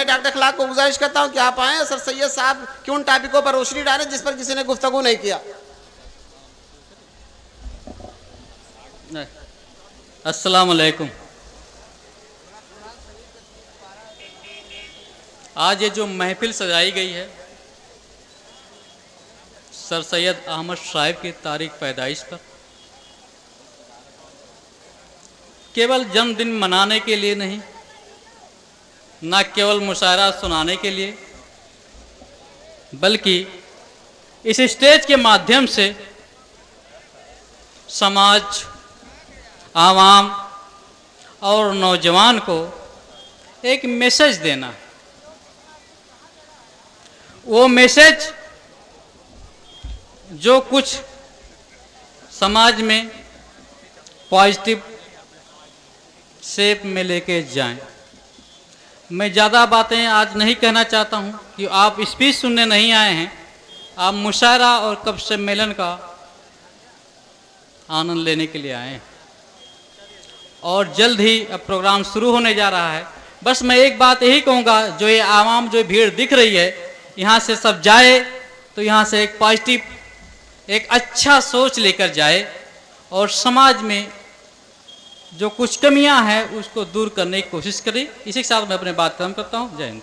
मैं डॉक्टर खलाक को गुजारिश करता हूं कि आप आए सर सैयद साहब कि उन टॉपिकों पर रोशनी डालें जिस पर किसी ने गुफ्तगू नहीं किया। अस्सलाम वालेकुम। आज ये जो महफिल सजाई गई है सर सैयद अहमद साहब की तारीख पैदाइश पर, केवल जन्मदिन मनाने के लिए नहीं, ना केवल मुशायरा सुनाने के लिए, बल्कि इस स्टेज के माध्यम से समाज, आवाम और नौजवान को एक मैसेज देना। वो मैसेज जो कुछ समाज में पॉजिटिव शेप में लेके जाएं। मैं ज़्यादा बातें आज नहीं कहना चाहता हूं कि आप स्पीच सुनने नहीं आए हैं, आप मुशायरा और कब सम्मेलन का आनंद लेने के लिए आए हैं और जल्द ही अब प्रोग्राम शुरू होने जा रहा है। बस मैं एक बात यही कहूँगा, जो ये आवाम जो भीड़ दिख रही है, यहाँ से सब जाए तो यहाँ से एक पॉजिटिव, एक अच्छा सोच लेकर जाए और समाज में जो कुछ कमियां हैं उसको दूर करने की कोशिश करें। इसी के साथ मैं अपने बात खत्म करता हूँ। जय हिंद।